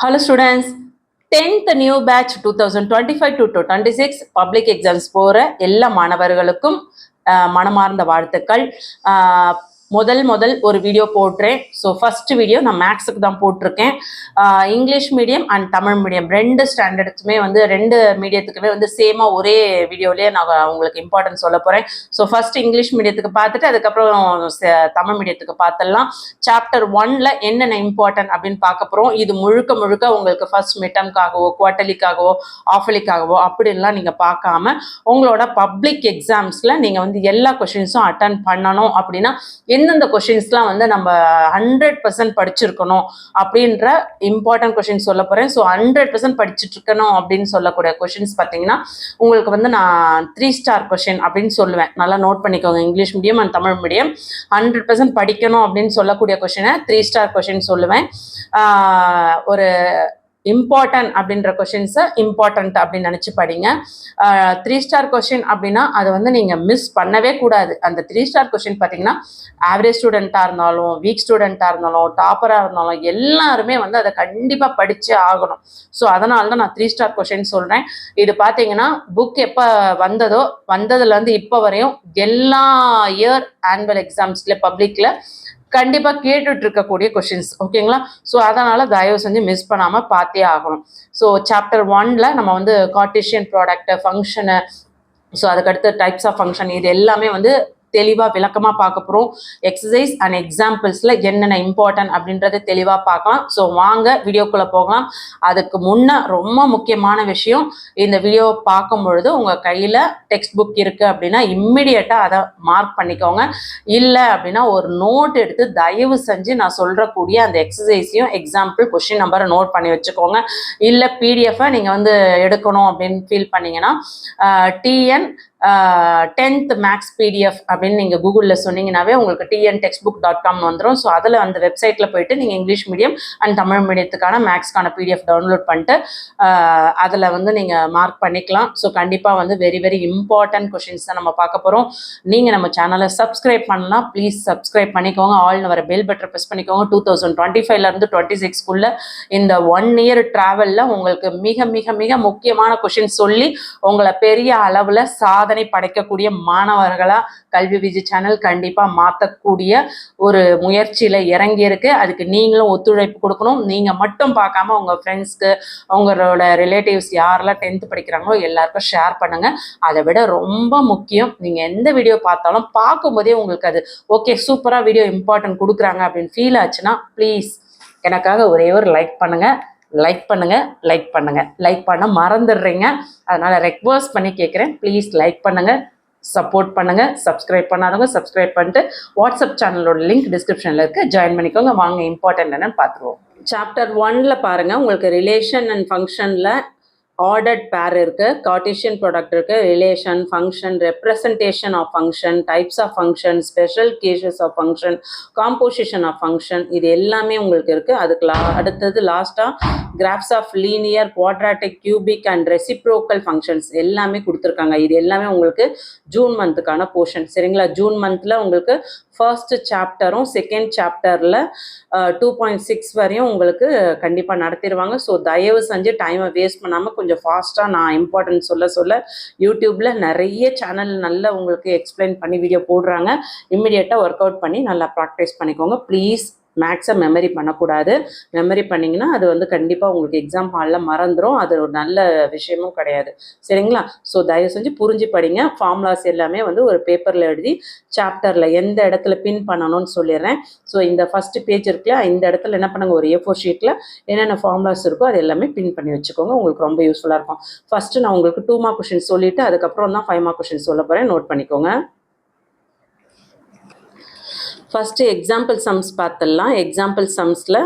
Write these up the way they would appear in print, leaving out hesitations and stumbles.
Hello students, 10th new batch 2025 to 26 public exams போற எல்லா மாணவர்களுக்கும் மனமார்ந்த வாழ்த்துக்கள். முதல் ஒரு வீடியோ போடுறேன். ஸோ ஃபர்ஸ்ட் வீடியோ நான் மேக்ஸுக்கு தான் போட்டிருக்கேன். English medium and Tamil medium ரெண்டு ஸ்டாண்டர்ட்ஸுமே வந்து ரெண்டு மீடியத்துக்குமே வந்து சேமாக ஒரே வீடியோலேயே நான் உங்களுக்கு இம்பார்ட்டன்ஸ் சொல்ல போகிறேன். ஸோ ஃபர்ஸ்ட் இங்கிலீஷ் மீடியத்துக்கு பார்த்துட்டு அதுக்கப்புறம் தமிழ் மீடியத்துக்கு பார்த்துடலாம். சாப்டர் 1ல என்னென்ன இம்பார்ட்டன்ட் அப்படின்னு பார்க்க போகிறோம். இது முழுக்க உங்களுக்கு ஃபர்ஸ்ட் மிட்டம்காகவோ குவார்டர்லிக்காகவோ ஆஃபலிக்காகவோ அப்படின்லாம் நீங்கள் பார்க்காம உங்களோட பப்ளிக் எக்ஸாம்ஸில் நீங்கள் வந்து எல்லா கொஷின்ஸும் அட்டன் பண்ணணும். அப்படின்னா எந்தெந்த கொஷின்ஸ்லாம் வந்து நம்ம 100% படிச்சிருக்கணும் அப்படின்ற இம்பார்ட்டன்ட் கொஷின்ஸ் சொல்ல போகிறேன். ஸோ 100% படிச்சுட்டு இருக்கணும் அப்படின்னு சொல்லக்கூடிய கொஷின்ஸ் பார்த்தீங்கன்னா உங்களுக்கு வந்து நான் 3 ஸ்டார் கொஷின் அப்படின்னு சொல்லுவேன். நல்லா நோட் பண்ணிக்கோங்க. English medium and Tamil medium 100% படிக்கணும் அப்படின்னு சொல்லக்கூடிய கொஷினை 3 ஸ்டார் கொஷின் சொல்லுவேன். ஒரு இம்பார்ட்டன்ட் அப்படின்ற கொஷின்ஸை இம்பார்ட்டன்ட் அப்படின்னு நினச்சி படிங்க. 3 ஸ்டார் கொஷின் அப்படின்னா அதை வந்து நீங்கள் மிஸ் பண்ணவே கூடாது. அந்த 3 ஸ்டார் கொஷின் பார்த்தீங்கன்னா ஆவரேஜ் ஸ்டூடெண்ட்டாக இருந்தாலும் வீக் ஸ்டூடெண்ட்டாக இருந்தாலும் டாப்பராக இருந்தாலும் எல்லாருமே வந்து அதை கண்டிப்பாக படித்தே ஆகணும். ஸோ அதனால தான் நான் 3 ஸ்டார் கொஷின் சொல்கிறேன். இது பார்த்தீங்கன்னா புக் எப்போ வந்ததுலேருந்து இப்போ வரையும் எல்லா இயர் ஆனுவல் எக்ஸாம்ஸில் பப்ளிக்கில் கண்டிப்பாக கேட்டுட்டு இருக்கக்கூடிய கொஷின்ஸ். ஓகேங்களா? ஸோ அதனால் தயவு செஞ்சு மிஸ் பண்ணாமல் பார்த்தே ஆகணும். ஸோ சாப்டர் 1ல நம்ம வந்து கார்ட்டீசியன் ப்ராடக்ட் ஃபங்க்ஷனு, ஸோ அதுக்கடுத்து டைப்ஸ் ஆஃப் ஃபங்க்ஷன், இது எல்லாமே வந்து தெளிவாக விளக்கமாக பார்க்க போகிறோம். எக்ஸசைஸ் அண்ட் எக்ஸாம்பிள்ஸில் என்னென்ன இம்பார்ட்டன்ட் அப்படின்றத தெளிவாக பார்க்கலாம். ஸோ வாங்க வீடியோக்குள்ளே போகலாம். அதுக்கு முன்னே ரொம்ப முக்கியமான விஷயம், இந்த வீடியோ பார்க்கும் பொழுது உங்கள் கையில் டெக்ஸ்ட் புக் இருக்குது அப்படின்னா இம்மிடியட்டாக அதை மார்க் பண்ணிக்கோங்க. இல்லை அப்படின்னா ஒரு நோட் எடுத்து தயவு செஞ்சு நான் சொல்கிறக்கூடிய அந்த எக்ஸசைஸையும் எக்ஸாம்பிள் கொஷின் நம்பரை நோட் பண்ணி வச்சுக்கோங்க. இல்லை பிடிஎஃபை நீங்கள் வந்து எடுக்கணும் அப்படின்னு ஃபீல் பண்ணிங்கன்னா டிஎன் 10th மேக்ஸ் பிடிஎஃப் அப்படின்னு நீங்கள் கூகுளில் சொன்னீங்கன்னாவே உங்களுக்கு tntextbook.com வந்துடும். ஸோ அதில் அந்த வெப்சைட்டில் போயிட்டு நீங்கள் இங்கிலீஷ் மீடியம் அண்ட் தமிழ் மீடியத்துக்கான மேக்ஸ்க்கான பிடிஎஃப் டவுன்லோட் பண்ணிட்டு அதில் வந்து நீங்கள் மார்க் பண்ணிக்கலாம். ஸோ கண்டிப்பாக வந்து வெரி இம்பார்ட்டன்ட் கொஷின்ஸ் தான் நம்ம பார்க்க போகிறோம். நீங்கள் நம்ம சேனலை சப்ஸ்கிரைப் பண்ணலாம். ப்ளீஸ் சப்ஸ்கிரைப் பண்ணிக்கோங்க. ஆல்னு வர பெல் பட்டனை ப்ரெஸ் பண்ணிக்கோங்க. 2025லேருந்து 26க்குள்ளே இந்த 1 இயர் ட்ராவலில் உங்களுக்கு மிக முக்கியமான கொஷின் சொல்லி உங்களை பெரிய அளவில் சாதனை படைக்கக்கூடிய மாணவர்களா கல்வி விஜி சேனல் கண்டிப்பா மாற்றக்கூடிய ஒரு முயற்சியில இறங்கி இருக்கு. அதுக்கு நீங்களும் ஒத்துழைப்பு கொடுக்கணும். நீங்க மட்டும் பார்க்காம உங்க ஃப்ரெண்ட்ஸ்க்கு, உங்களோட ரிலேட்டிவ்ஸ் யாரெல்லாம் 10th படிக்கிறாங்களோ எல்லாருக்கும் ஷேர் பண்ணுங்க. அதை விட ரொம்ப முக்கியம், நீங்க எந்த வீடியோ பார்த்தாலும் பார்க்கும்போதே உங்களுக்கு அது ஓகே சூப்பரா வீடியோ இம்பார்ட்டன்ட் கொடுக்குறாங்க அப்படின்னு ஃபீல் ஆச்சுன்னா ப்ளீஸ் எனக்காக ஒரே ஒரு லைக் பண்ண மறந்துடுறீங்க. அதனால ரெக்வெஸ்ட் பண்ணி கேட்குறேன், ப்ளீஸ் லைக் பண்ணுங்க, சப்போர்ட் பண்ணுங்க. சப்ஸ்கிரைப் பண்ணாதவங்க சப்ஸ்கிரைப் பண்ணிட்டு வாட்ஸ்அப் சேனலோட லிங்க் டிஸ்கிரிப்ஷனில் இருக்கு, ஜாயின் பண்ணிக்கோங்க. வாங்க இம்பார்ட்டன்ட் என்னன்னு பார்த்துருவோம். சாப்டர் 1ல பாருங்க, உங்களுக்கு ரிலேஷன் அண்ட் ஃபங்க்ஷனில் ஆர்டர்ட் பேர் இருக்கு, கார்ட்டீசியன் ப்ராடக்ட் இருக்கு, relation, function, representation of function, types of function, special cases of function, composition of function, இது எல்லாமே உங்களுக்கு இருக்கு. அதுக்கு அடுத்தது லாஸ்டா graphs of linear, quadratic, cubic and reciprocal functions எல்லாமே கொடுத்துருக்காங்க. இது எல்லாமே உங்களுக்கு ஜூன் மந்த்துக்கான போர்ஷன். சரிங்களா? ஜூன் மந்த்ல உங்களுக்கு ஃபர்ஸ்ட் சாப்டரும் செகண்ட் சாப்டரில் 2.6 வரையும் உங்களுக்கு கண்டிப்பாக நடத்திடுவாங்க. ஸோ தயவு செஞ்சு டைமை வேஸ்ட் பண்ணாமல் கொஞ்சம் ஃபாஸ்ட்டாக நான் இம்பார்ட்டன்ட் சொல்ல யூடியூப்பில் நிறைய சேனல் நல்லா உங்களுக்கு எக்ஸ்பிளைன் பண்ணி வீடியோ போடுறாங்க. இம்மிடியேட்டாக ஒர்க் அவுட் பண்ணி நல்லா ப்ராக்டிஸ் பண்ணிக்கோங்க. ப்ளீஸ் மேக்ஸை மெமரி பண்ணக்கூடாது. மெமரி பண்ணிங்கன்னா அது வந்து கண்டிப்பாக உங்களுக்கு எக்ஸாம் ஹாலில் மறந்துடும். அது ஒரு நல்ல விஷயமும் கிடையாது. சரிங்களா? ஸோ தயவு செஞ்சு புரிஞ்சு படிங்க. ஃபார்முலாஸ் எல்லாமே வந்து ஒரு பேப்பரில் எழுதி சாப்டரில் எந்த இடத்துல பின் பண்ணணும்னு சொல்லிடுறேன். ஸோ இந்த ஃபஸ்ட்டு பேஜ் இருக்குல்ல, இந்த இடத்துல என்ன பண்ணுங்க, ஒரு A4 ஷீட்டில் என்னென்ன ஃபார்முலாஸ் இருக்கோ அது எல்லாமே பின் பண்ணி வச்சுக்கோங்க. உங்களுக்கு ரொம்ப யூஸ்ஃபுல்லாக இருக்கும். ஃபஸ்ட்டு நான் உங்களுக்கு 2 மார்க் கொஷின் சொல்லிவிட்டு அதுக்கப்புறம் தான் 5 மார்க் கொஷின் சொல்ல போகிறேன். நோட் பண்ணிக்கோங்க. ஃபஸ்ட்டு எக்ஸாம்பிள் சம்ஸ் பார்த்துடலாம். எக்ஸாம்பிள் சம்ஸில்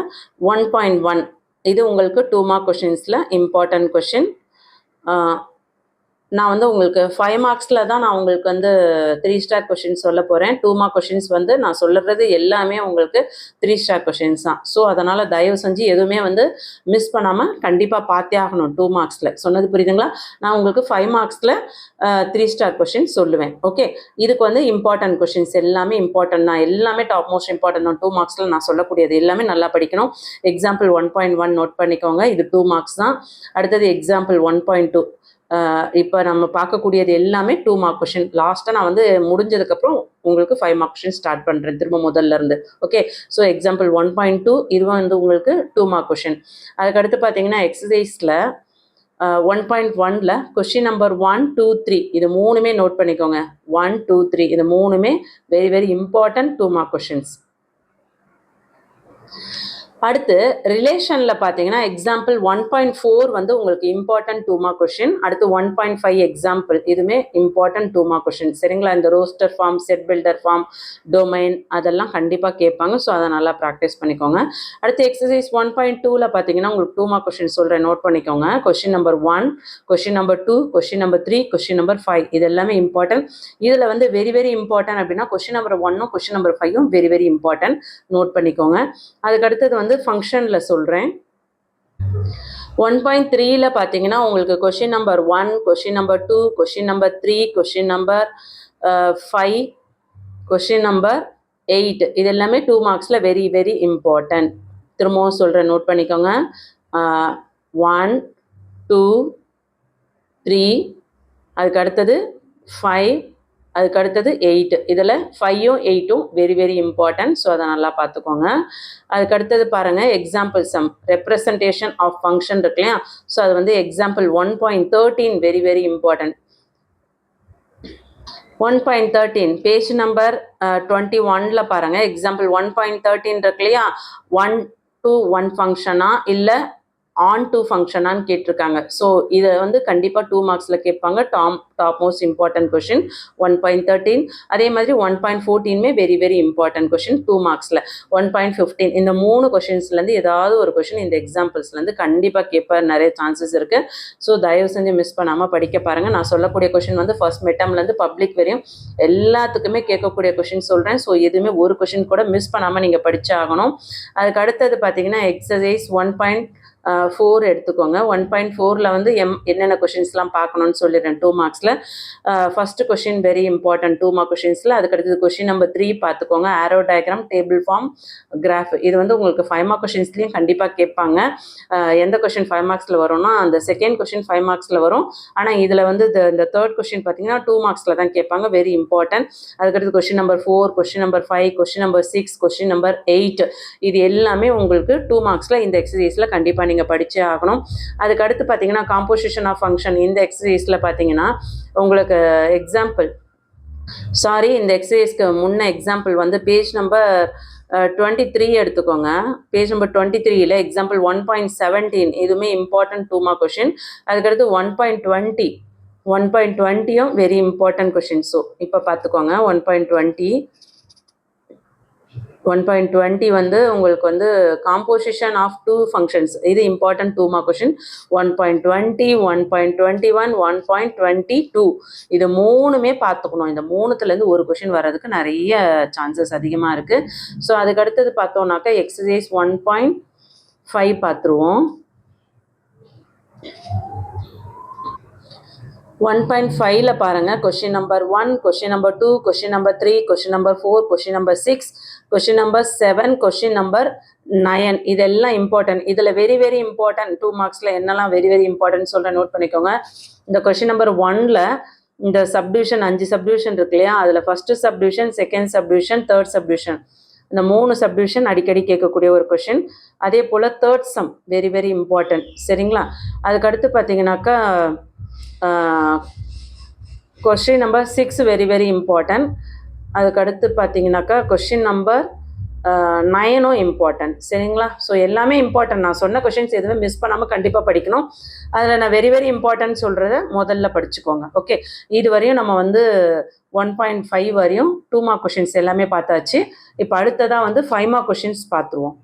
1.1 இது உங்களுக்கு 2 மார்க் கொஷின்ஸில் இம்பார்ட்டன்ட் கொஷின். நான் வந்து உங்களுக்கு 5 மார்க்ஸில் தான் நான் உங்களுக்கு வந்து 3 ஸ்டார் கொஷின்ஸ் சொல்ல போகிறேன். 2 மார்க் கொஷின்ஸ் வந்து நான் சொல்லுறது எல்லாமே உங்களுக்கு 3 ஸ்டார் கொஷின்ஸ் தான். ஸோ அதனால் தயவு செஞ்சு எதுவுமே வந்து மிஸ் பண்ணாமல் கண்டிப்பாக பார்த்தே ஆகணும் 2 மார்க்ஸில். சொன்னது புரியுதுங்களா? நான் உங்களுக்கு 5 மார்க்ஸில் 3 ஸ்டார் கொஷின்ஸ் சொல்லுவேன். ஓகே, இதுக்கு வந்து இம்பார்ட்டன்ட் கொஷின்ஸ் எல்லாமே இம்பார்ட்டன்ட் தான், எல்லாமே டாப் மோஸ்ட் இம்பார்ட்டன்ட் தான். 2 மார்க்ஸில் நான் சொல்லக்கூடியது எல்லாமே நல்லா படிக்கணும். எக்ஸாம்பிள் 1.1 நோட் பண்ணிக்கோங்க, இது 2 மார்க்ஸ் தான். அடுத்தது எக்ஸாம்பிள் 1.2 இப்போ நம்ம பார்க்கக்கூடியது எல்லாமே 2 மார்க் கொஷின். லாஸ்ட்டாக நான் வந்து முடிஞ்சதுக்கப்புறம் உங்களுக்கு 5 மார்க் கொஷின் ஸ்டார்ட் பண்ணுறேன் திரும்ப முதல்ல இருந்து. ஓகே, ஸோ எக்ஸாம்பிள் 1.2 இது வந்து உங்களுக்கு 2 மார்க் கொஷின். அதுக்கடுத்து பார்த்தீங்கன்னா எக்ஸசைஸில் 1.1ல் கொஷின் நம்பர் 1, 2, 3 இது மூணுமே நோட் பண்ணிக்கோங்க. 1, 2, 3 இது மூணுமே very very important 2 mark questions. அடுத்து ரிலேஷனில் பார்த்தீங்கன்னா எக்ஸாம்பிள் 1.4 வந்து உங்களுக்கு இம்பார்ட்டன்ட் 2 மார்க் கொஷின். அடுத்து 1.5 எக்ஸாம்பிள் இதுவுமே இம்பார்ட்டன்ட் 2 மார்க் கொஷின். சரிங்களா? இந்த roster form, set builder form, domain அதெல்லாம் கண்டிப்பாக கேட்பாங்க. ஸோ அதை நல்லா ப்ராக்டிஸ் பண்ணிக்கோங்க. அடுத்து எக்ஸசைஸ் 1.2ல் பார்த்தீங்கன்னா உங்களுக்கு 2 மார்க் கொஷின் சொல்கிறேன், நோட் பண்ணிக்கோங்க. Question number 1, question number 2, question number 3, question number 5 இது எல்லாமே இம்பார்ட்டன்ட். இதில் வந்து வெரி வெரி இம்பார்ட்டன்ட் அப்படின்னா கொஷின் நம்பர் 1ம் கொஷின் நம்பர் 5ம் வெரி வெரி இம்பார்ட்டன்ட், நோட் பண்ணிக்கோங்க. அதுக்கடுத்தது வந்து ஃபங்க்ஷனில் சொல்கிறேன். 1.3ல் பார்த்தீங்கன்னா உங்களுக்கு question number 1, question number 2, question number 3, question number 5, question number 8 இது எல்லாமே 2 மார்க்ஸில் வெரி வெரி இம்பார்ட்டன்ட். திரும்பவும் சொல்கிறேன், நோட் பண்ணிக்கோங்க. 1, 2, 3 அதுக்கு அடுத்தது 5 அதுக்கு அடுத்தது 8 இதில் 5ம் 8ம் வெரி வெரி இம்பார்ட்டன்ட். ஸோ அதை நல்லா பார்த்துக்கோங்க. அதுக்கு அடுத்தது பாருங்கள் example sum, representation of function இருக்கு இல்லையா? ஸோ அது வந்து example 1.13 very very important. 1.13 page number 21ல் பாருங்கள் எக்ஸாம்பிள் 1.13 இருக்கு இல்லையா? 1 to 1 ஃபங்க்ஷனா இல்லை ஆன் டு ஃபங்க்ஷனான்னு கேட்டிருக்காங்க. ஸோ இதை வந்து கண்டிப்பாக 2 மார்க்ஸில் கேட்பாங்க. Top most important question 1.13. அதே மாதிரி 1.14மே வெரி வெரி இம்பார்ட்டன்ட் கொஷின் 2 மார்க்ஸில். 1.15 இந்த 3 கொஷின்ஸ்லேருந்து ஏதாவது ஒரு கொஷின் இந்த எக்ஸாம்பிள்ஸ்லேருந்து கண்டிப்பாக கேட்ப நிறைய சான்சஸ் இருக்குது. ஸோ தயவு செஞ்சு மிஸ் பண்ணாமல் படிக்க பாருங்கள். நான் சொல்லக்கூடிய கொஷின் வந்து ஃபர்ஸ்ட் மிட்டம்லேருந்து பப்ளிக் வரையும் எல்லாத்துக்குமே கேட்கக்கூடிய கொஷின் சொல்கிறேன். ஸோ எதுவுமே ஒரு கொஷின் கூட மிஸ் பண்ணாமல் நீங்கள் படிச்சு ஆகணும். அதுக்கு அடுத்தது பார்த்தீங்கன்னா எக்ஸசைஸ் 1.4 எடுத்துக்கோங்க. 1.4ல் வந்து என்னென்ன கொஷின்ஸ்லாம் பார்க்கணும்னு சொல்லிடுறேன் 2 மார்க்ஸில். First question very important 2 mark கொஷின்ஸில். அதுக்கடுத்தது கொஷின் நம்பர் 3 பார்த்துக்கோங்க. Arrow diagram, table form, graph இது வந்து உங்களுக்கு 5 மார்க் கொஷின்ஸ்லேயும் கண்டிப்பாக கேட்பாங்க. எந்த கொஷின் 5 மார்க்ஸில் வரும்னா அந்த செகண்ட் கொஷின் 5 மார்க்ஸில் வரும். ஆனால் இதில் வந்து இந்த தேர்ட் கொஷின் பார்த்தீங்கன்னா 2 மார்க்ஸில் தான் கேட்பாங்க, வெரி இம்பார்ட்டன்ட். அதுக்கடுத்து question number 4, question number 5, question number 6, question number 8 இது எல்லாமே உங்களுக்கு 2 மார்க்ஸில் இந்த எக்ஸசைஸில் கண்டிப்பாக நீங்கள் படிச்சே ஆகணும். அதுக்கு அடுத்து பார்த்தீங்கன்னா காம்போசிஷன் ஆஃப் ஃபங்க்ஷன் இந்த எக்ஸசைஸில் பார்த்தீங்கன்னா உங்களுக்கு இந்த எக்ஸசைஸ்க்கு முன்ன எக்ஸாம்பிள் வந்து பேஜ் நம்பர் 23 எடுத்துக்கோங்க. பேஜ் நம்பர் 23ல் எக்ஸாம்பிள் 1.17 இதுவுமே இம்பார்ட்டன்ட் 2 மார்க் கொஷின். அதுக்கடுத்து 1.20யும் வெரி இம்பார்ட்டன்ட் கொஷின். ஸோ இப்போ பார்த்துக்கோங்க 1.20 வந்து உங்களுக்கு வந்து காம்போசிஷன் ஆஃப் 2 ஃபங்க்ஷன்ஸ் இது இம்பார்ட்டன்ட் 2 மார்க் கொஷின். 1.20, 1.21, 1.22 இது மூணுமே பார்த்துக்கணும். இந்த மூணுத்துலேருந்து ஒரு கொஷின் வர்றதுக்கு நிறைய சான்சஸ் அதிகமாக இருக்குது. ஸோ அதுக்கு அடுத்தது பார்த்தோம்னாக்கா எக்ஸசைஸ் 1.5 பார்த்துருவோம். 1.5ல் பாருங்கள் question number 1, question number 2, question number 3, question number 4, question number 6, question number 7, question number 9 இதெல்லாம் இம்பார்ட்டன்ட். இதில் வெரி வெரி இம்பார்ட்டன்ட் 2 மார்க்ஸில் என்னெல்லாம் வெரி வெரி இம்பார்ட்டன்ட் சொல்கிறேன், நோட் பண்ணிக்கோங்க. இந்த கொஷின் நம்பர் 1ல் இந்த சப்டிவிஷன் 5 சப்டிவிஷன் இருக்கு இல்லையா? அதில் first subdivision, second subdivision, third subdivision இந்த 3 சப்டிவிஷன் அடிக்கடி கேட்கக்கூடிய ஒரு கொஷின். அதே போல் third sum very very important. சரிங்களா? அதுக்கடுத்து பார்த்தீங்கன்னாக்கா question number 6 very very important. அதுக்கடுத்து பார்த்தீங்கன்னாக்கா கொஷின் நம்பர் 9ம் இம்பார்ட்டன்ட். சரிங்களா? ஸோ எல்லாமே இம்பார்ட்டன்ட். நான் சொன்ன கொஷின்ஸ் எதுவுமே மிஸ் பண்ணாமல் கண்டிப்பாக படிக்கணும். அதில் நான் வெரி வெரி இம்பார்ட்டன்ட் சொல்கிறத முதல்ல படிச்சுக்கோங்க. ஓகே, இது வரையும் நம்ம வந்து 1.5 வரையும் 2 மார்க் கொஷின்ஸ் எல்லாமே பார்த்தாச்சு. இப்போ அடுத்ததாக வந்து 5 மார்க் கொஷின்ஸ் பார்த்துருவோம்.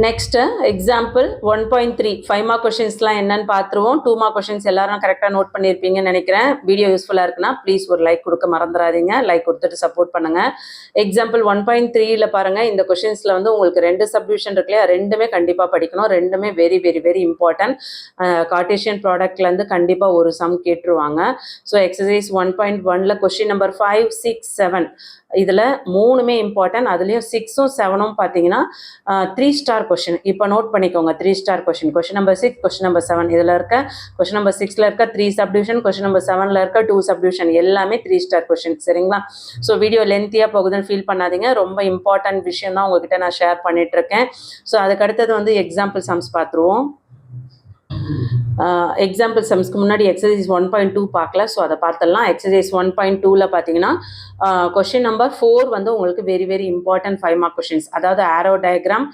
நெக்ஸ்ட் எக்ஸாம்பிள் 1.3 5 மார்க் கொஷின்ஸ்லாம் என்னன்னு பார்த்துருவோம். 2 மார்க் கொஷின்ஸ் எல்லாரும் கரெக்டாக நோட் பண்ணியிருப்பீங்கன்னு நினைக்கிறேன். வீடியோ யூஸ்ஃபுல்லாக இருக்குன்னா ப்ளீஸ் ஒரு லைக் கொடுக்க மறந்துடாதீங்க. லைக் கொடுத்துட்டு சப்போர்ட் பண்ணுங்க. எக்ஸாம்பிள் 1.3ல பாருங்க, இந்த கொஷின்ஸ்ல வந்து உங்களுக்கு 2 சப்டிவிஷன் இருக்கு இல்லையா, ரெண்டுமே கண்டிப்பாக படிக்கணும். ரெண்டுமே very very very important. Cartesian ப்ராடக்ட்ல இருந்து கண்டிப்பாக ஒரு சம் கேட்டுருவாங்க. ஸோ எக்ஸசைஸ் 1.1ல கொஷின் நம்பர் 5, 6, 7 இதில் 3மே இம்பார்ட்டன்ட். அதுலேயும் 6ம் 7ம் பார்த்தீங்கன்னா 3 ஸ்டார் கொஷின். இப்போ நோட் பண்ணிக்கோங்க, 3 star question. Question number 6, question number 7 இதில் இருக்க கொஷின் நம்பர் 6ல இருக்க 3 சப்டிவிஷன், கொஷின் நம்பர் 7ல இருக்க 2 சப்டிவிஷன் எல்லாமே 3 ஸ்டார் கொஷின். சரிங்களா? ஸோ வீடியோ லென்த்தியாக போகுதுன்னு ஃபீல் பண்ணாதீங்க. ரொம்ப இம்பார்ட்டன்ட் விஷயம் தான் உங்ககிட்ட நான் ஷேர் பண்ணிட்டு இருக்கேன். ஸோ அதுக்கு அடுத்தது வந்து எக்ஸாம்பிள் சம்ஸ் பார்த்துருவோம். எக்ஸாம்பிள் சம்ஸ்க்கு முன்னாடி எக்ஸசைஸ் 1.2 பார்க்கல, ஸோ அதை பார்த்துடலாம். எக்ஸசைஸ் 1.2ல பார்த்தீங்கன்னா கொஷின் நம்பர் 4 வந்து உங்களுக்கு very very important 5 mark questions. அதாவது arrow diagram,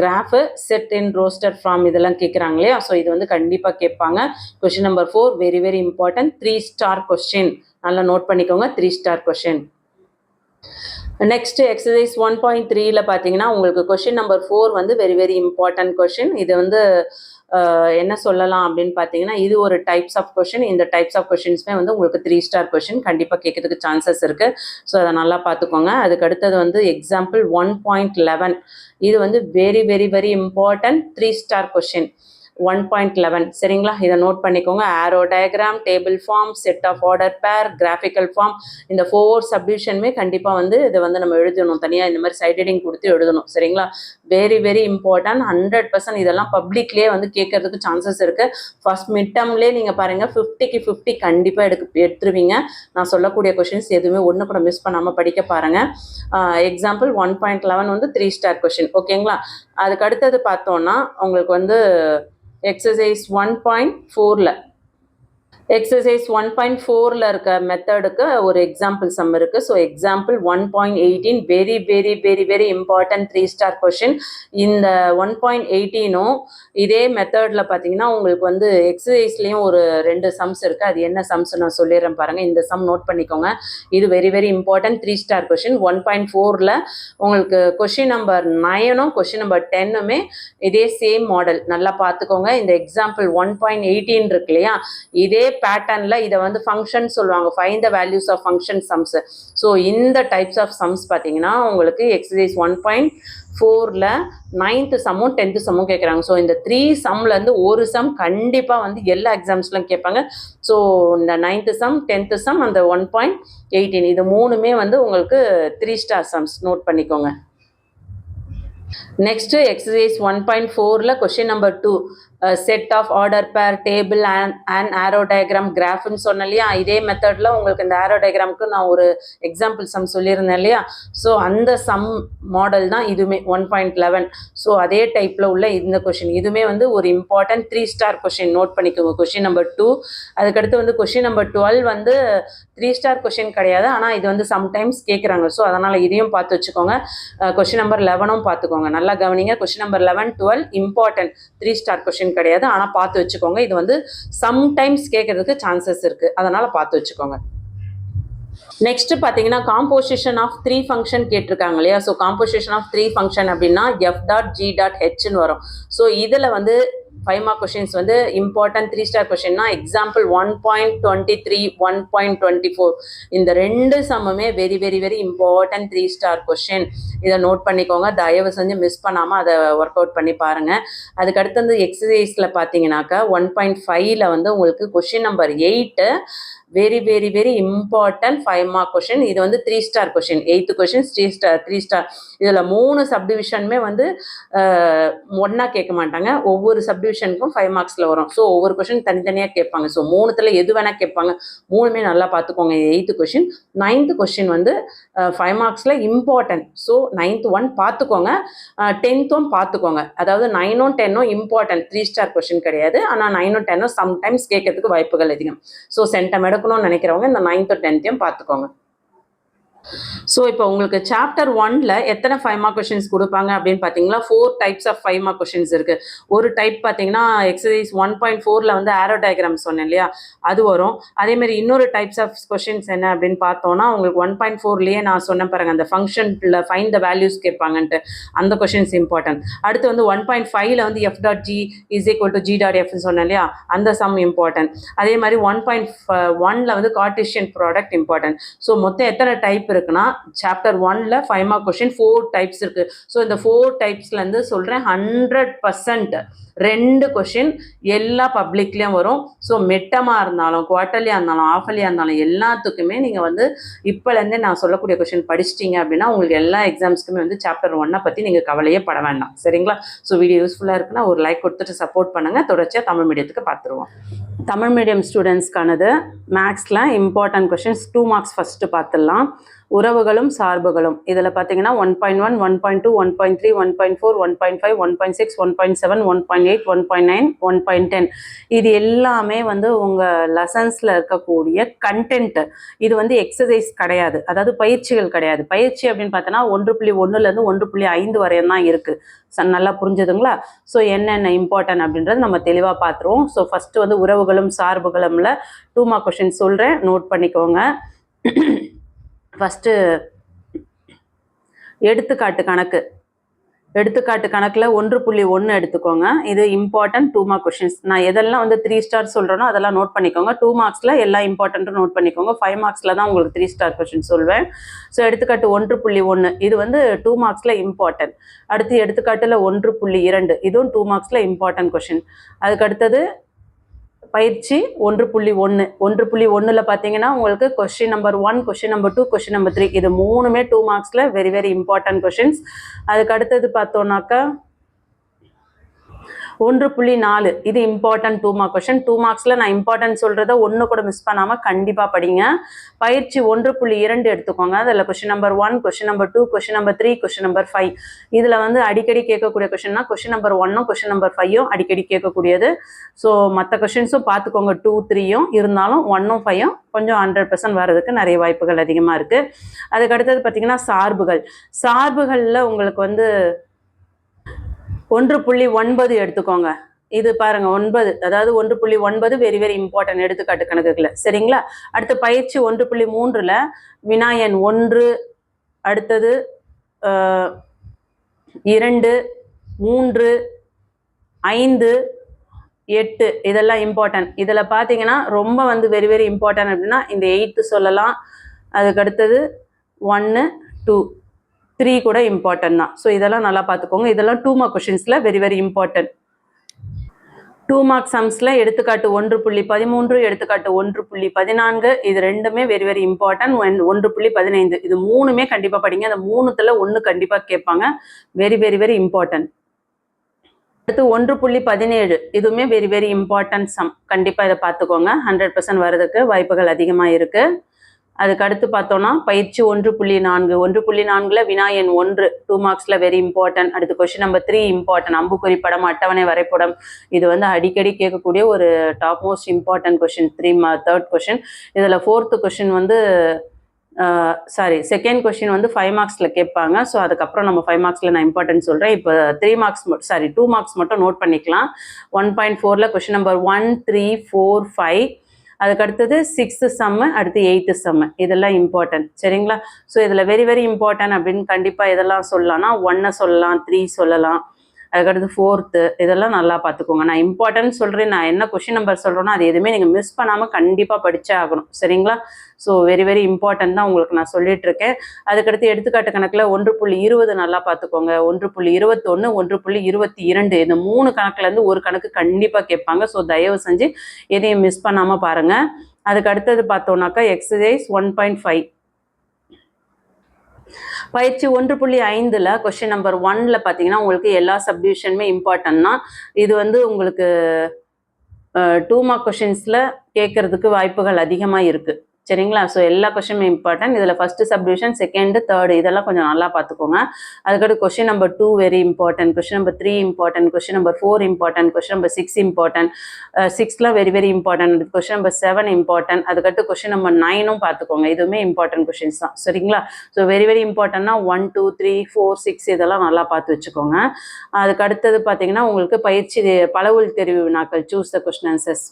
graph, set in roster form இதெல்லாம் கேட்குறாங்க இல்லையா, ஸோ இது வந்து கண்டிப்பாக கேட்பாங்க. Question number 4 very very important, 3 star question. நல்லா நோட் பண்ணிக்கோங்க, 3 ஸ்டார் கொஸ்டின். நெக்ஸ்ட் எக்ஸசைஸ் 1.3ல பார்த்தீங்கன்னா உங்களுக்கு கொஷின் நம்பர் 4 வந்து வெரி வெரி இம்பார்ட்டன்ட் கொஷின். இது வந்து என்ன சொல்லலாம் அப்படின்னு பார்த்தீங்கன்னா, இது ஒரு டைப்ஸ் ஆஃப் கொஷின். இந்த டைப்ஸ் ஆஃப் கொஷின்ஸ்மே வந்து உங்களுக்கு 3 ஸ்டார் கொஷின் கண்டிப்பாக கேட்கறதுக்கு சான்சஸ் இருக்குது. ஸோ அதை நல்லா பார்த்துக்கோங்க. அதுக்கு அடுத்தது வந்து எக்ஸாம்பிள் 1.11 இது வந்து very very very important 3 star question. 1.11 சரிங்களா? இதை நோட் பண்ணிக்கோங்க. Arrow diagram, table form, set of order pair, graphical form, இந்த 4 சப்டிவிஷனுமே கண்டிப்பாக வந்து இதை வந்து நம்ம எழுதணும். தனியாக இந்த மாதிரி சைட் ஹெட்டிங் கொடுத்து எழுதணும். சரிங்களா? Very very important. 100% இதெல்லாம் பப்ளிக்லேயே வந்து கேட்கறதுக்கு சான்சஸ் இருக்குது. ஃபர்ஸ்ட் மிட் டேர்ம்லேயே நீங்கள் பாருங்கள், 50க்கு 50 கண்டிப்பாக எடுத்துருவீங்க. நான் சொல்லக்கூடிய கொஷின்ஸ் எதுவுமே ஒன்று கூட மிஸ் பண்ணாமல் படிக்க பாருங்கள். எக்ஸாம்பிள் 1.11 வந்து 3 ஸ்டார் கொஷின். ஓகேங்களா? அதுக்கு அடுத்தது பார்த்தோன்னா உங்களுக்கு வந்து எக்ஸசைஸ் 1.4ல எக்ஸசைஸ் 1.4ல இருக்க மெத்தடுக்கு ஒரு எக்ஸாம்பிள் சம் இருக்குது. So example 1.18 very very very very important 3 star question. இந்த 1.18ம் இதே மெத்தடில் பார்த்தீங்கன்னா உங்களுக்கு வந்து எக்ஸசைஸ்லேயும் ஒரு 2 சம்ஸ் இருக்குது. அது என்ன சம்ஸ் நான் சொல்லிடுறேன் பாருங்கள். இந்த சம் நோட் பண்ணிக்கோங்க. இது very very important 3 star question. 1.4ல் உங்களுக்கு கொஷின் நம்பர் 9ம் கொஷின் நம்பர் 10மே இதே சேம் மாடல். நல்லா பார்த்துக்கோங்க. இந்த எக்ஸாம்பிள் 1.18 இருக்கு இல்லையா, இதே பேட்டர்ன்ல இதை வந்து ஃபங்க்ஷன் சொல்லுவாங்க, find the values of function sums. So இந்த டைப்ஸ் ஆஃப் சம்ஸ் பார்த்தீங்கன்னா உங்களுக்கு எக்ஸசைஸ் 1.4ல 9th சம்மும் 10th சம்மும் கேட்குறாங்க. ஸோ இந்த 3 சம்லேருந்து ஒரு சம் கண்டிப்பாக வந்து எல்லா எக்ஸாம்ஸ்லாம் கேட்பாங்க. ஸோ இந்த 9th சம், 10th சம், அந்த 1.18 இது 3மே வந்து உங்களுக்கு 3 ஸ்டார் சம்ஸ். நோட் பண்ணிக்கோங்க. நெக்ஸ்ட் எக்ஸசைஸ் 1.4ல question number 2 set of order pair, table and arrow diagram, கிராஃப்னு சொன்னேன் இல்லையா, இதே மெத்தடில் உங்களுக்கு இந்த ஆரோ டயக்ராமுக்கு நான் ஒரு எக்ஸாம்பிள் சம் சொல்லியிருந்தேன் இல்லையா, ஸோ அந்த சம் மாடல் தான் இதுவுமே 1.11. ஸோ அதே டைப்பில் உள்ள இந்த கொஷின் இதுவுமே வந்து ஒரு இம்பார்ட்டன்ட் 3 ஸ்டார் கொஷின். நோட் பண்ணிக்கோங்க. Question number 2. அதுக்கடுத்து வந்து கொஷின் நம்பர் 12 வந்து 3 ஸ்டார் கொஷின் கிடையாது, ஆனால் இது வந்து சம்டைம்ஸ் கேட்குறாங்க. ஸோ அதனால் இதையும் பார்த்து வச்சுக்கோங்க. கொஷின் நம்பர் 11ம் பார்த்துக்கோங்க. நல்லா கவனிங்க. Question number 11, 12 important 3 star question கிடையாது, ஆனால் பார்த்து வச்சுக்கோங்க. இது வந்து சம்டைம்ஸ் கேட்கறதுக்கு சான்சஸ் இருக்குது, அதனால் பார்த்து வச்சுக்கோங்க. நெக்ஸ்ட் பார்த்தீங்கன்னா காம்போசிஷன் ஆஃப் 3 ஃபங்க்ஷன் கேட்டிருக்காங்க இல்லையா. ஸோ காம்போசிஷன் ஆஃப் 3 ஃபங்க்ஷன் அப்படின்னா f.g.hன்னு வரும். ஸோ இதில் வந்து 5 மார்க் கொஷின்ஸ் வந்து இம்பார்ட்டன்ட் 3 ஸ்டார் கொஷின்னா எக்ஸாம்பிள் 1.23, 1.24 இந்த 2 சம்முமே very very very important 3 star question. இதை நோட் பண்ணிக்கோங்க. தயவு செஞ்சு மிஸ் பண்ணாமல் அதை ஒர்க் அவுட் பண்ணி பாருங்கள். அதுக்கு அடுத்து வந்து எக்ஸசைஸில் பார்த்தீங்கன்னாக்கா 1.5ல வந்து உங்களுக்கு question number 8 very very very important 5 mark question. இது வந்து 3 star question. 8th question 3 star. இதில் 3 சப்டிவிஷனுமே வந்து ஒன்றா கேட்க மாட்டாங்க. ஒவ்வொரு சப்டிவிஷனுக்கும் 5 மார்க்ஸில் வரும். ஸோ ஒவ்வொரு கொஷின் தனித்தனியாக கேட்பாங்க. ஸோ 3த்துல எது வேணால் கேட்பாங்க. 3மே நல்லா பார்த்துக்கோங்க. 8th question. 9th கொஷின் வந்து 5 மார்க்ஸில் இம்பார்ட்டன்ட். ஸோ 9th 1 பார்த்துக்கோங்க, 10th பார்த்துக்கோங்க. அதாவது 9ம் 10ம் இம்பார்ட்டன்ட் 3 ஸ்டார் கொஷின் கிடையாது, ஆனால் 9ம் 10ம் சம்டைம்ஸ் கேட்கறதுக்கு வாய்ப்புகள் அதிகம். ஸோ சென்டம் எடுக்கணும்னு நினைக்கிறவங்க இந்த 9th 10th பார்த்துக்கோங்க. ஸோ இப்போ உங்களுக்கு சாப்டர் 1ல எத்தனை 5 மார்க் கொஷின்ஸ் கொடுப்பாங்க அப்படின்னு பார்த்தீங்கன்னா 4 டைப்ஸ் ஆஃப் 5 மார்க் கொஷின்ஸ் இருக்கு. ஒரு டைப் பார்த்தீங்கன்னா எக்ஸசைஸ் 1.4ல வந்து ஆரோ டயக்ராம் சொன்னேன் இல்லையா, அது வரும். அதே மாதிரி இன்னொரு டைப்ஸ் ஆஃப் கொஷின்ஸ் என்ன அப்படின்னு பார்த்தோம்னா உங்களுக்கு 1.4லயே நான் சொன்ன பாருங்க, அந்த ஃபங்க்ஷன்ல ஃபைண்ட் த வேல்யூஸ் கேட்பாங்கன்ட்டு, அந்த கொஷின்ஸ் இம்பார்ட்டன்ட். அடுத்து வந்து 1.5ல வந்து F dot G is equal to G dot எஃப்னு சொன்னேன் இல்லையா, அந்த சம் இம்பார்ட்டன்ட். அதே மாதிரி 1.1ல வந்து கார்ட்டீசியன் ப்ராடக்ட் இம்பார்ட்டன்ட். ஸோ மொத்தம் எத்தனை டைப் இருக்குன்னா சாப்டர் 1ல 5 மார்க் கொஸ்டின் 4 டைப்ஸ் இருக்கு. ஸோ இந்த 4 டைப்ஸ்ல இருந்து சொல்றேன் 100% 2 கொஸ்டின் எல்லா பப்ளிக்லயும் வரும். ஸோ மெட்டமா இருந்தாலும் குவார்டர்லியா இருந்தாலும் ஆஃபர்லியா இருந்தாலும் எல்லாத்துக்குமே நீங்க வந்து இப்போலேருந்தே நான் சொல்லக்கூடிய கொஸ்டின் படிச்சிட்டிங்க அப்படின்னா உங்களுக்கு எல்லா எக்ஸாம்ஸ்க்குமே வந்து சாப்டர் 1 பற்றி நீங்கள் கவலையே பட வேண்டாம். சரிங்களா? ஸோ வீடியோ யூஸ்ஃபுல்லாக இருக்குன்னா ஒரு லைக் கொடுத்துட்டு சப்போர்ட் பண்ணுங்க. தொடர்ச்சியாக தமிழ் மீடியத்துக்கு பார்த்துருவோம். தமிழ் மீடியம் ஸ்டூடெண்ட்ஸ்க்கானது மேக்ஸில் இம்பார்ட்டன்ட் கொஷின்ஸ் 2 மார்க்ஸ் ஃபஸ்ட்டு பார்த்துடலாம். உறவுகளும் சார்புகளும் இதில் பார்த்தீங்கன்னா 1.1, 1.2, 1.3, 1.4, 1.5, 1.6, 1.7, 1.8, 1.9, 1.10 இது எல்லாமே வந்து உங்கள் லெசன்ஸில் இருக்கக்கூடிய கண்டென்ட்டு. இது வந்து எக்ஸசைஸ் கிடையாது, அதாவது பயிற்சிகள் கிடையாது. பயிற்சி அப்படின்னு பார்த்தோன்னா 1.1லேருந்து 1.5 வரையும் தான் இருக்குது. நல்லா புரிஞ்சுதுங்களா? ஸோ என்னென்ன இம்பார்ட்டன்ட் அப்படின்றது நம்ம தெளிவாக பார்த்துருவோம். ஸோ ஃபஸ்ட்டு வந்து உறவுகளும் சார்புகளும்ல 2 மார்க் கொஷின் சொல்கிறேன், நோட் பண்ணிக்கோங்க. ஃபஸ்ட்டு எடுத்துக்காட்டு கணக்கில் 1.1 எடுத்துக்கோங்க. இது இம்பார்ட்டன்ட் 2 மார்க் கொஷின்ஸ். நான் எதெல்லாம் வந்து 3 ஸ்டார் சொல்கிறேனோ அதெல்லாம் நோட் பண்ணிக்கோங்க. 2 மார்க்ஸில் எல்லா இம்பார்ட்டன்ட்டும் நோட் பண்ணிக்கோங்க. 5 மார்க்ஸில் தான் உங்களுக்கு 3 ஸ்டார் கொஷின் சொல்வேன். ஸோ எடுத்துக்காட்டு 1.1 இது வந்து 2 மார்க்ஸில் இம்பார்ட்டன்ட். அடுத்து எடுத்துக்காட்டில் 1.2 இதுவும் 2 மார்க்ஸில் இம்பார்ட்டன்ட் கொஷின். அதுக்கு அடுத்தது பயிற்சி 1.1. 1.1ல பார்த்தீங்கன்னா உங்களுக்கு question number 1, question number 2, question number 3 இது மூணுமே 2 மார்க்ஸில் வெரி வெரி இம்பார்ட்டன்ட் கொஷின்ஸ். அதுக்கு அடுத்தது பார்த்தோம்னாக்கா 1.4 இது இம்பார்ட்டன்ட் 2 மார்க் கொஷின். 2 மார்க்ஸில் நான் இம்பார்ட்டன்ட் சொல்கிறத ஒன்று கூட மிஸ் பண்ணாமல் கண்டிப்பாக படிங்க. பயிற்சி 1.2 எடுத்துக்கோங்க. அதில் question number 1, question number 2, question number 3, question number 5 இதில் வந்து அடிக்கடி கேட்கக்கூடிய கொஷின்னா கொஷின் நம்பர் 1ம் கொஷின் நம்பர் 5ம் அடிக்கடி கேட்கக்கூடியது. ஸோ மற்ற கொஷின்ஸும் பார்த்துக்கோங்க, 2, 3யும் இருந்தாலும் 1ம் 5ம் கொஞ்சம் 100% வர்றதுக்கு நிறைய வாய்ப்புகள் அதிகமாக இருக்குது. அதுக்கு அடுத்தது பார்த்தீங்கன்னா சார்புகளில் உங்களுக்கு வந்து 1.9 எடுத்துக்கோங்க. இது பாருங்க 9, அதாவது 1.9 வெரி வெரி இம்பார்ட்டன்ட் எடுத்துக்காட்டு கணக்குகளை. சரிங்களா? அடுத்த பயிற்சி 1.3ல வினாயன் 1, அடுத்தது 2, 3, 5, 8 இதெல்லாம் இம்பார்ட்டன்ட். இதில் பார்த்தீங்கன்னா ரொம்ப வந்து வெரி வெரி இம்பார்ட்டன்ட் அப்படின்னா இந்த 8 சொல்லலாம். அதுக்கு அடுத்தது 1, 2, 3 கூட இம்பார்ட்டன்ட் தான். ஸோ இதெல்லாம் நல்லா பார்த்துக்கோங்க. இதெல்லாம் 2 மார்க் கொஷின்ஸில் வெரி வெரி இம்பார்ட்டன்ட். 2 மார்க் சம்ஸில் எடுத்துக்காட்டு 1.13, எடுத்துக்காட்டு 1.14 இது ரெண்டுமே வெரி வெரி இம்பார்ட்டன்ட். 1.15 இது மூணுமே கண்டிப்பாக படிங்க. அந்த மூணுத்தில் ஒன்று கண்டிப்பாக கேட்பாங்க. Very very very important. அடுத்து 1.17 இதுவுமே வெரி வெரி இம்பார்ட்டன்ட் சம். கண்டிப்பாக இதை பார்த்துக்கோங்க. 100% வர்றதுக்கு வாய்ப்புகள் அதிகமாக இருக்குது. அதுக்கு அடுத்து பார்த்தோம்னா பயிற்சி 1.4. 1.4ல வினாயன் 1 2 மார்க்ஸில் வெரி இம்பார்ட்டன்ட். அடுத்து கொஸ்டின் நம்பர் 3 இம்பார்ட்டன்ட். அம்புக்குறி படம், அட்டவணை வரைபடம் இது வந்து அடிக்கடி கேட்கக்கூடிய ஒரு top most important question. 3rd question. இதில் 4th கொஸ்டின் வந்து செகண்ட் கொஸ்டின் வந்து 5 மார்க்ஸில் கேட்பாங்க. ஸோ அதுக்கப்புறம் நம்ம 5 மார்க்ஸில் நான் இம்பார்ட்டன்ட் சொல்கிறேன். இப்போ 2 மார்க்ஸ் மட்டும் நோட் பண்ணிக்கலாம். 1.4ல கொஸ்டின் நம்பர் 1, 3, 4, 5 அதுக்கு அடுத்தது 6th சம்மு, அடுத்து 8th சம்மு இதெல்லாம் இம்பார்ட்டன்ட். சரிங்களா? ஸோ இதில் வெரி வெரி இம்பார்ட்டன்ட் அப்படின்னு கண்டிப்பாக இதெல்லாம் சொல்லலாம்னா 1 சொல்லலாம், 3 சொல்லலாம், அதுக்கடுத்து 4th இதெல்லாம் நல்லா பார்த்துக்கோங்க. நான் இம்பார்ட்டன்ட் சொல்கிறேன், நான் என்ன கொஷின் நம்பர் சொல்கிறேன்னா அது எதுவுமே நீங்கள் மிஸ் பண்ணாமல் கண்டிப்பாக படித்தே ஆகணும். சரிங்களா? ஸோ வெரி வெரி இம்பார்ட்டன்ட் தான் உங்களுக்கு நான் சொல்லிட்டு இருக்கேன். அதுக்கடுத்து எடுத்துக்காட்டு கணக்கில் 1.20 நல்லா பார்த்துக்கோங்க. 1.21, 1.22 இந்த 3 கணக்குலேருந்து ஒரு கணக்கு கண்டிப்பாக கேட்பாங்க. ஸோ தயவு செஞ்சு எதையும் மிஸ் பண்ணாமல் பாருங்கள். அதுக்கு அடுத்தது பார்த்தோம்னாக்கா எக்ஸசைஸ் 1.5 பயிற்சி 1.5ல கொஸ்டின் நம்பர் 1ல பார்த்தீங்கன்னா உங்களுக்கு எல்லா சப்டிவிஷனுமே இம்பார்ட்டன்ட்னா இது வந்து உங்களுக்கு 2 மார்க் கொஷின்ஸில் கேட்கறதுக்கு வாய்ப்புகள் அதிகமாக இருக்குது. சரிங்களா. ஸோ எல்லா கொஷினும் இம்பார்ட்டன்ட். இதில் ஃபஸ்ட்டு சப்டிவிஷன், செகண்டு, தேர்டு இதெல்லாம் கொஞ்சம் நல்லா பார்த்துக்கோங்க. அதுக்கடுத்து question number 2 very important, question number 3 important, question number 4 important, question number 6 important, 6லாம் very very important, question number 7 important, அதுக்கடுத்து கொஷின் நம்பர் 9ம் பார்த்துக்கோங்க. இதுவுமே இம்பார்ட்டன்ட் கொஷின்ஸ் தான், சரிங்களா. ஸோ வெரி வெரி இம்பார்ட்டன்ட்னா 1 2 3 4 6 இதெல்லாம் நல்லா பார்த்து வச்சுக்கோங்க. அதுக்கு அடுத்தது பார்த்தீங்கன்னா உங்களுக்கு பயிற்சி பலவுள் தெரிவு வினாக்கள், சூஸ் த கொஸ்டின் ஆன்சர்ஸ்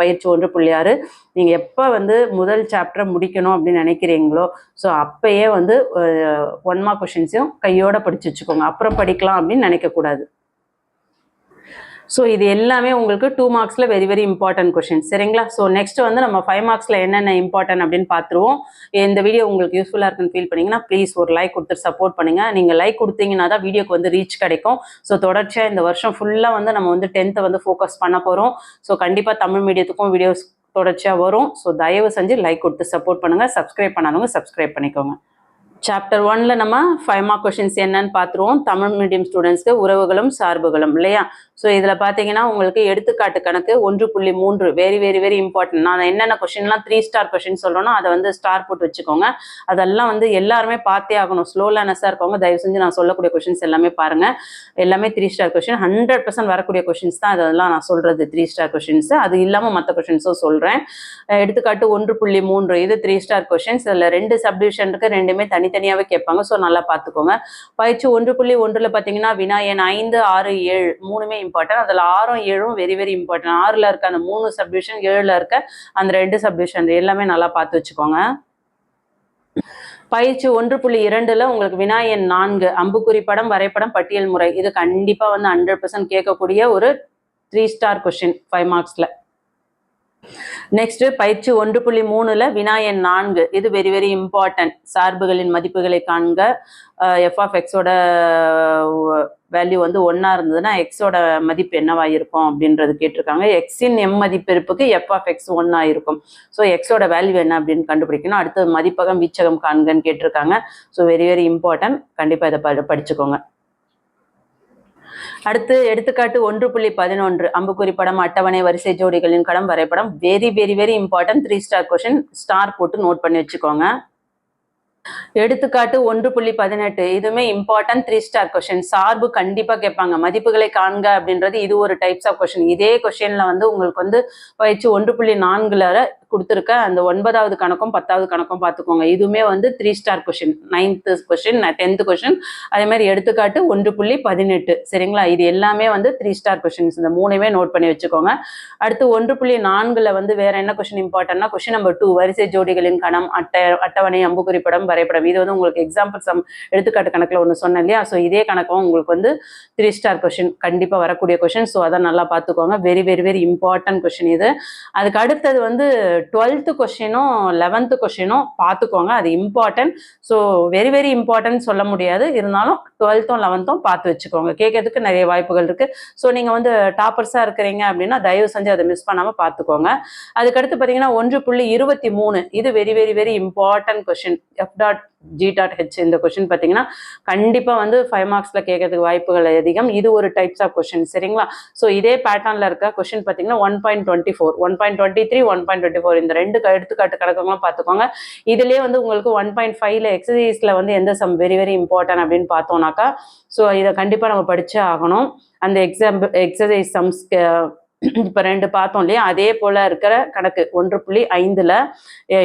பயிற்சி 1.6. நீங்கள் எப்போ வந்து முதல் சாப்டரை முடிக்கணும் அப்படின்னு நினைக்கிறீங்களோ ஸோ அப்பயே வந்து 1 மார்க் கொஷின்ஸையும் கையோட படிச்சு வச்சுக்கோங்க. அப்புறம் படிக்கலாம் அப்படின்னு நினைக்கக்கூடாது. ஸோ இது எல்லாமே உங்களுக்கு 2 மார்க்ஸில் வெரி வெரி இம்பார்ட்டன்ட் கொஷின், சரிங்களா. ஸோ நெக்ஸ்ட் வந்து நம்ம 5 மார்க்ஸில் என்னென்ன இம்பார்ட்டன்ட் அப்படின்னு பார்த்துருவோம். இந்த வீடியோ உங்களுக்கு யூஸ்ஃபுல்லாக இருக்குன்னு ஃபீல் பண்ணிங்கன்னா ப்ளீஸ் ஒரு லைக் கொடுத்துட்டு சப்போர்ட் பண்ணுங்கள். நீங்கள் லைக் கொடுத்தீங்கன்னா தான் வீடியோக்கு வந்து ரீச் கிடைக்கும். ஸோ தொடர்ச்சியாக இந்த வருஷம் ஃபுல்லாக வந்து நம்ம வந்து 10th வந்து ஃபோக்கஸ் பண்ண போகிறோம். ஸோ கண்டிப்பாக தமிழ் மீடியத்துக்கும் வீடியோஸ் தொடர்ச்சியாக வரும். ஸோ தயவு செஞ்சு லைக் கொடுத்து சப்போர்ட் பண்ணுங்கள். சப்ஸ்கிரைப் பண்ணாதவங்க சப்ஸ்கிரைப் பண்ணிக்கோங்க. சாப்டர் 1ல நம்ம 5 மார்க் கொஷின்ஸ் என்னன்னு பார்த்துருவோம். தமிழ் மீடியம் ஸ்டூடெண்ட்ஸ்க்கு உறவுகளும் சார்புகளும் இல்லையா. ஸோ இதில் பார்த்தீங்கன்னா உங்களுக்கு எடுத்துக்காட்டு கணக்கு 1.3 வெரி வெரி வெரி இம்பார்ட்டன்ட். நான் என்னென்ன கொஷின்லாம் 3 ஸ்டார் கொஷின் சொல்கிறேனோ அதை வந்து ஸ்டார் போட்டு வச்சுக்கோங்க. அதெல்லாம் வந்து எல்லாருமே பார்த்தே ஆகணும். ஸ்லோ லேர்னஸாக இருக்கவங்க தயவு செஞ்சு நான் சொல்லக்கூடிய கொஷின்ஸ் எல்லாமே பாருங்கள். எல்லாமே 3 ஸ்டார் கொஷின், 100% வரக்கூடிய கொஷின்ஸ் தான் அதெல்லாம் நான் சொல்கிறது 3 ஸ்டார் கொஷின்ஸ். அது இல்லாமல் மற்ற கொஷின்ஸும் சொல்கிறேன். எடுத்துக்காட்டு 1.3 இது 3 ஸ்டார் கொஷின்ஸ். இதில் 2 சப்டிவிஷன் இருக்குது, ரெண்டுமே தனித்தனியாகவே கேட்பாங்க. ஸோ நல்லா பார்த்துக்கோங்க. பயிற்சி 1.1ல் பார்த்தீங்கன்னா வினா எண் 5 6 7 மூணுமே இம்பார்ட்டன்ட். அதில் 6ம் 7ம் வெரி வெரி இம்பார்ட்டன்ட். 6ல் இருக்க அந்த 3 சப்டிவிஷன், 7ல் இருக்க அந்த 2 சப்டிவிஷன் எல்லாமே நல்லா பார்த்து வச்சுக்கோங்க. பயிற்சி 1.2ல் உங்களுக்கு வினா எண் 4 அம்புக்குறி படம் வரைபடம் பட்டியல் முறை. இது கண்டிப்பாக வந்து 100% கேட்கக்கூடிய ஒரு 3 ஸ்டார் கொஷின் 5 மார்க்ஸில். நெக்ஸ்ட் பயிற்சி 1.3ல் வினா எண் 4 இது வெரி வெரி இம்பார்ட்டன்ட். சார்புகளின் மதிப்புகளை காண்க. எஃப் ஆஃப் எக்ஸோட வேல்யூ வந்து 1 இருந்ததுன்னா எக்ஸோட மதிப்பு என்னவா இருக்கும் அப்படின்றது கேட்டிருக்காங்க. எக்ஸின் எம் மதிப்பிருப்புக்கு எஃப் ஆஃப் எக்ஸ் 1 இருக்கும். ஸோ எக்ஸோட வேல்யூ என்ன அப்படின்னு கண்டுபிடிக்கணும். அடுத்தது மதிப்பகம் வீச்சகம் காண்கன்னு கேட்டிருக்காங்க. ஸோ வெரி வெரி இம்பார்ட்டன்ட், கண்டிப்பாக இதை படிச்சுக்கோங்க. அடுத்து எடுத்துக்காட்டு 1.11 அம்புக்குறி படம் அட்டவணை வரிசை ஜோடிகளின் கடம் வரைபடம். Very very very important 3 star question. Star போட்டு நோட் பண்ணி வச்சுக்கோங்க. எடுத்துக்காட்டு 1.18 இதுவுமே இம்பார்ட்டன்ட் 3 ஸ்டார் கொஷின். சார்பு கண்டிப்பா கேட்பாங்க. மதிப்புகளை காண்க அப்படின்றது இது ஒரு டைப்ஸ் ஆஃப் கொஷின். இதே கொஷின்ல வந்து உங்களுக்கு வந்து பயிற்சி 1.4ல் கொடுத்துருக்க அந்த 9வது கணக்கும் 10வது கணக்கும் பார்த்துக்கோங்க. இதுவுமே வந்து 3 star question. 9th question, 10th question, அதே மாதிரி எடுத்துக்காட்டு 1.18 சரிங்களா. இது எல்லாமே வந்து 3 ஸ்டார் கொஷின்ஸ். இந்த மூணுமே நோட் பண்ணி வச்சுக்கோங்க. அடுத்து 1.4ல் வந்து வேற என்ன கொஷின் இம்பார்ட்டன்ட்னா கொஷின் நம்பர் 2 வரிசை ஜோடிகளின் கணம் அட்டவணை அம்புக்குறி படம் வரைபடம். இது வந்து உங்களுக்கு எக்ஸாம்பிள் சம் எடுத்துக்காட்டு கணக்கில் ஒன்று சொன்னேன் இல்லையா. ஸோ இதே கணக்கும் உங்களுக்கு வந்து 3 ஸ்டார் கொஷின் கண்டிப்பாக வரக்கூடிய கொஷின். ஸோ அதை நல்லா பார்த்துக்கோங்க. Very very very important question இது. அதுக்கு அடுத்தது வந்து 12th கொஷினும் 11th கொஷினும் பார்த்துக்கோங்க. அது important. So very very important சொல்ல முடியாது, இருந்தாலும் 12th 11th பார்த்து வச்சுக்கோங்க. கேட்கறதுக்கு நிறைய வாய்ப்புகள் இருக்கு. ஸோ நீங்கள் வந்து டாப்பர்ஸாக இருக்கிறீங்க அப்படின்னா தயவு செஞ்சு அதை மிஸ் பண்ணாமல் பார்த்துக்கோங்க. அதுக்கடுத்து பார்த்தீங்கன்னா 1.23 இது very very very important question. F.G.H இந்த கொஷின் பார்த்தீங்கன்னா கண்டிப்பாக வந்து 5 மார்க்ஸில் கேட்கறதுக்கு வாய்ப்புகள் அதிகம். இது ஒரு டைப்ஸ் ஆஃப் கொஷின் சரிங்களா. ஸோ இதே பேட்டர்னில் இருக்க கொஷின் பார்த்தீங்கன்னா 1.24 1.23 1.24 இந்த 2 எடுத்துக்காட்டு கணக்குங்களும் பார்த்துக்கோங்க. இதுலேயே வந்து உங்களுக்கு 1.5ல் எக்ஸசைஸில் வந்து எந்த சம் வெரி வெரி இம்பார்ட்டன்ட் அப்படின்னு பார்த்தோம்னாக்கா ஸோ இதை கண்டிப்பாக நம்ம படிச்சே ஆகணும். அந்த எக்ஸசைஸ் சம்ஸ் இப்போ 2 பார்த்தோம் இல்லையா, அதே போல இருக்கிற கணக்கு 1.5ல்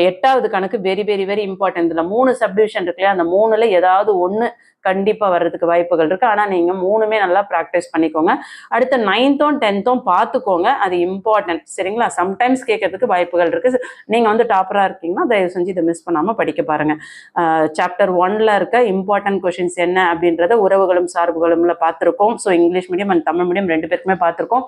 8வது கணக்கு வெரி வெரி வெரி இம்பார்ட்டன்ட். இதில் 3 சப்டிவிஷன் இருக்கு இல்லையா, அந்த 3ல் ஏதாவது ஒன்று கண்டிப்பாக வர்றதுக்கு வாய்ப்புகள் இருக்குது. ஆனால் நீங்கள் மூணுமே நல்லா ப்ராக்டிஸ் பண்ணிக்கோங்க. அடுத்த 9th 10th பார்த்துக்கோங்க. அது இம்பார்ட்டன்ட் சரிங்களா. சம்டைம்ஸ் கேட்கறதுக்கு வாய்ப்புகள் இருக்குது. நீங்கள் வந்து டாப்பராக இருக்கீங்கன்னா தயவு செஞ்சு இதை மிஸ் பண்ணாமல் படிக்க பாருங்கள். சாப்டர் 1ல் இருக்க இம்பார்ட்டன்ட் கொஷின்ஸ் என்ன அப்படின்றத உறவுகளும் சார்புகளும்ல பார்த்துருக்கோம். So English medium and Tamil medium 2 பேருக்குமே பார்த்துருக்கோம்.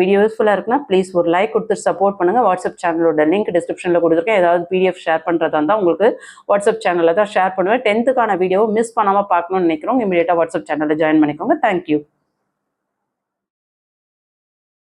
வீடியோ யூஸ்ஃபுல்லாக இருக்குன்னா ப்ளீஸ் ஒரு லைக் கொடுத்து சப்போர்ட் பண்ணுங்கள். வாட்ஸ்அப் சேனலோட லிங்க் டிஸ்கிரிப்ஷனில் கொடுத்துருக்கேன். ஏதாவது PDF ஷேர் பண்ணுறதா இருந்தால் உங்களுக்கு வாட்ஸ்அப் சேனலில் தான் ஷேர் பண்ணுவேன். 10th வீடியோவை மிஸ் பண்ணாமல் பார்க்கணும்னு நினைக்கிறோம். இமீடியட்டாக வாட்ஸ்அப் சேனலில் ஜாயின் பண்ணிக்கோங்க. தேங்க்யூ.